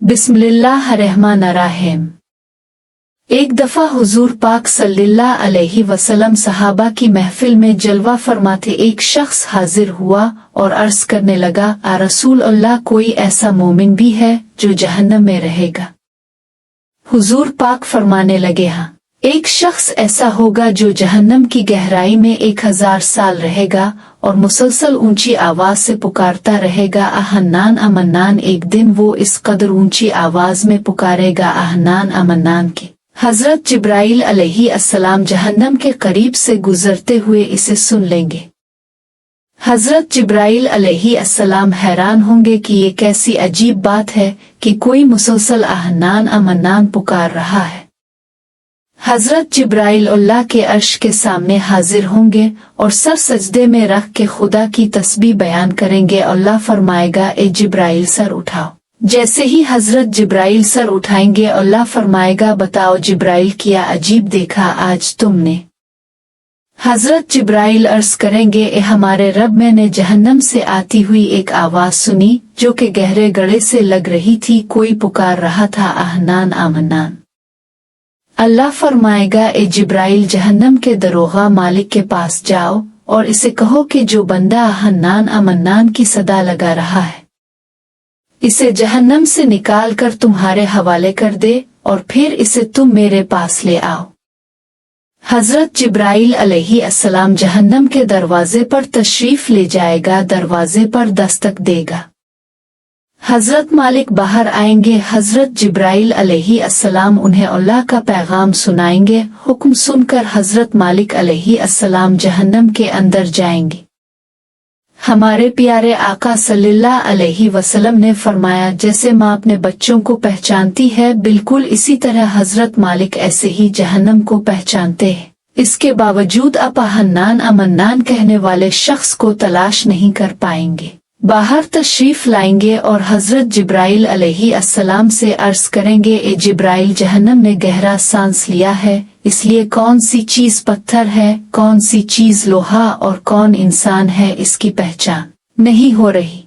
बिस्मिल्लाहिर्रहमानिर्रहीम। एक दफा हुजूर पाक सल्लल्लाहु अलैहि वसल्लम सहाबा की महफिल में जलवा फरमाते एक शख्स हाजिर हुआ और अर्ज करने लगा, आ रसूल अल्लाह, कोई ऐसा मोमिन भी है जो जहन्नम में रहेगा? हुजूर पाक फरमाने लगे, हाँ, एक शख्स ऐसा होगा जो जहन्नम की गहराई में 1000 साल रहेगा और मुसलसल ऊंची आवाज से पुकारता रहेगा, आहन्नान अमन्नान। एक दिन वो इस कदर ऊंची आवाज में पुकारेगा आहन्नान अमन्नान के हजरत जिब्राइल अलैहिस्सलाम जहन्नम के करीब से गुजरते हुए इसे सुन लेंगे। हजरत जिब्राइल अलैहिस्सलाम हैरान होंगे कि ये कैसी अजीब बात है कि कोई मुसलसल आहन्नान अमन्नान पुकार रहा है। हजरत जिब्राइल अल्लाह के अर्श के सामने हाजिर होंगे और सर सजदे में रख के खुदा की तस्बीह बयान करेंगे। अल्लाह फरमाएगा, ए जिब्राइल सर उठाओ। जैसे ही हजरत जिब्राइल सर उठाएंगे, अल्लाह फरमाएगा, बताओ जिब्राइल, क्या अजीब देखा आज तुमने? हजरत जिब्राइल अर्ज करेंगे, ए हमारे रब, मैंने जहन्नम से आती हुई एक आवाज सुनी जो कि गहरे गड़े से लग रही थी। कोई पुकार रहा था आहन्नान अमन्नान। अल्लाह फरमाएगा, ए जिब्राइल, जहन्नम के दरोगा मालिक के पास जाओ और इसे कहो कि जो बंदा आहन्नान अमन्नान की सदा लगा रहा है, इसे जहन्नम से निकाल कर तुम्हारे हवाले कर दे और फिर इसे तुम मेरे पास ले आओ। हजरत जिब्राइल अलैहिस्सलाम जहन्नम के दरवाजे पर तशरीफ ले जाएगा, दरवाजे पर दस्तक देगा। हजरत मालिक बाहर आएंगे। हजरत जिब्राइल अलैहिस्सलाम उन्हें अल्लाह का पैगाम सुनाएंगे। हुक्म सुनकर हजरत मालिक अलैहिस्सलाम जहन्नम के अंदर जाएंगे। हमारे प्यारे आका सल्लल्लाहु अलैहि वसल्लम ने फरमाया, जैसे माँ अपने बच्चों को पहचानती है, बिल्कुल इसी तरह हजरत मालिक ऐसे ही जहन्नम को पहचानते हैं। इसके बावजूद आप आहन्नान अमन्नान कहने वाले शख्स को तलाश नहीं कर पाएंगे। बाहर तशरीफ लाएंगे और हजरत जिब्राइल अलैहिस्सलाम से अर्ज करेंगे, ए जिब्राइल, जहन्नम ने गहरा सांस लिया है, इसलिए कौन सी चीज पत्थर है, कौन सी चीज लोहा और कौन इंसान है, इसकी पहचान नहीं हो रही।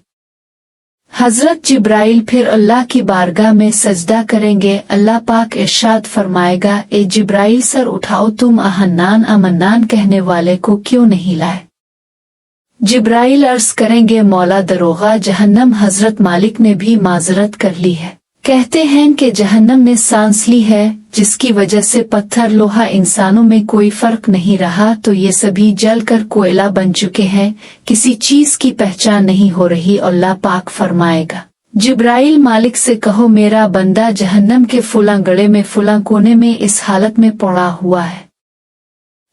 हजरत जिब्राइल फिर अल्लाह की बारगाह में सजदा करेंगे। अल्लाह पाक इरशाद फरमाएगा, ए जिब्राइल, सर उठाओ, तुम आहन्नान अमन्नान कहने वाले को क्यों नहीं लाए? जिब्राइल अर्ज करेंगे, मौला दरोगा, जहन्नम हजरत मालिक ने भी माजरत कर ली है। कहते हैं कि जहन्नम ने सांस ली है, जिसकी वजह से पत्थर लोहा इंसानों में कोई फर्क नहीं रहा, तो ये सभी जल कर कोयला बन चुके हैं, किसी चीज की पहचान नहीं हो रही। अल्लाह पाक फरमाएगा, जिब्राइल, मालिक से कहो, मेरा बंदा जहन्नम के फुला गड़े में फुला कोने में इस हालत में पड़ा हुआ है।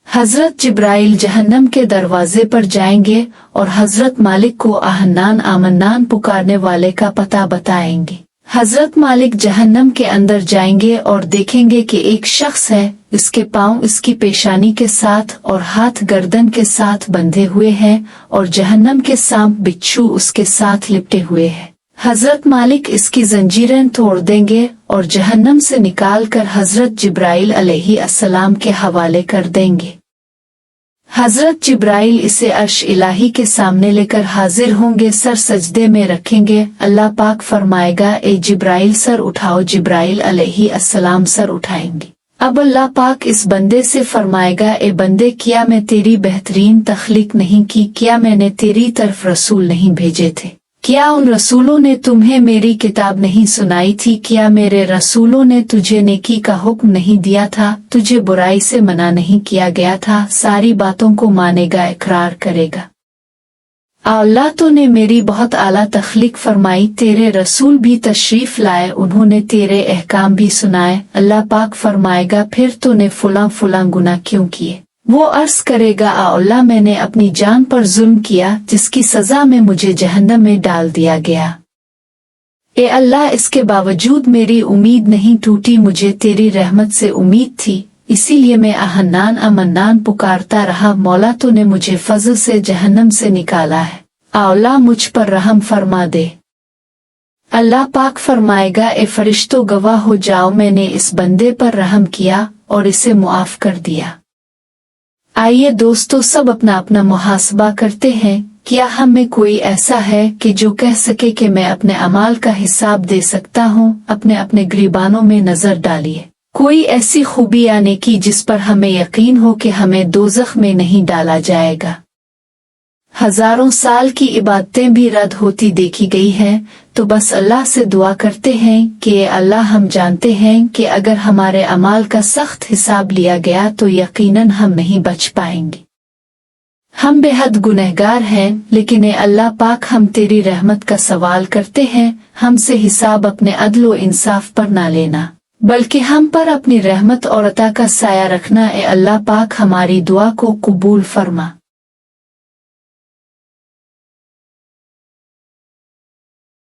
हजरत जिब्राइल जहन्नम के दरवाजे पर जाएंगे और हजरत मालिक को आहन्नान आमन्नान पुकारने वाले का पता बताएंगे। हजरत मालिक जहन्नम के अंदर जाएंगे और देखेंगे कि एक शख्स है, इसके पांव इसकी पेशानी के साथ और हाथ गर्दन के साथ बंधे हुए हैं और जहन्नम के सांप बिच्छू उसके साथ लिपटे हुए हैं। हजरत मालिक इसकी जंजीरें तोड़ देंगे और जहन्नम से निकालकर हजरत जिब्राइल अलैहिस्सलाम के हवाले कर देंगे। हजरत जिब्राइल इसे अर्श इलाही के सामने लेकर हाजिर होंगे, सर सजदे में रखेंगे। अल्लाह पाक फरमाएगा, ए जिब्राइल, सर उठाओ। जिब्राइल अलैहिस्सलाम सर उठाएंगे। अब अल्लाह पाक इस बंदे से फरमाएगा, ए बंदे, क्या मैं तेरी बेहतरीन तख्लीक नहीं की? क्या मैंने तेरी तरफ रसूल नहीं भेजे थे? क्या उन रसूलों ने तुम्हें मेरी किताब नहीं सुनाई थी? क्या मेरे रसूलों ने तुझे नेकी का हुक्म नहीं दिया था? तुझे बुराई से मना नहीं किया गया था? सारी बातों को मानेगा, इकरार करेगा। अल्लाह तो ने मेरी बहुत आला तख्लीक फरमाई, तेरे रसूल भी तशरीफ लाए, उन्होंने तेरे अहकाम भी सुनाए। अल्लाह पाक फरमाएगा, फिर तूने फुला फुला गुनाह क्यों किए? वो अर्ज करेगा, अल्लाह, मैंने अपनी जान पर जुल्म किया, जिसकी सजा में मुझे जहन्नम में डाल दिया गया। ए अल्लाह, इसके बावजूद मेरी उम्मीद नहीं टूटी, मुझे तेरी रहमत से उम्मीद थी, इसीलिए मैं आहन्नान अमन्नान पुकारता रहा। मौला, तूने मुझे फजल से जहन्नम से निकाला है, अल्लाह मुझ पर रहम फरमा दे। अल्लाह पाक फरमाएगा, ए फरिश्तों, गवाह हो जाओ, मैंने इस बंदे पर रहम किया और इसे मुआफ कर दिया। आइए दोस्तों, सब अपना अपना मुहासबा करते हैं क्या हम में कोई ऐसा है कि जो कह सके कि मैं अपने अमाल का हिसाब दे सकता हूँ? अपने अपने गिरबानों में नजर डालिए। कोई ऐसी खूबी या नेकी जिस पर हमें यकीन हो कि हमें दोज़ख में नहीं डाला जाएगा। हजारों साल की इबादतें भी रद्द होती देखी गई हैं, तो बस अल्लाह से दुआ करते हैं कि ये अल्लाह, हम जानते हैं कि अगर हमारे अमाल का सख्त हिसाब लिया गया तो यकीनन हम नहीं बच पाएंगे। हम बेहद गुनहगार हैं, लेकिन ए अल्लाह पाक, हम तेरी रहमत का सवाल करते हैं। हमसे हिसाब अपने अदल व इंसाफ पर ना लेना, बल्कि हम पर अपनी रहमत और अता का साया रखना। ए अल्लाह पाक, हमारी दुआ को कबूल फरमा।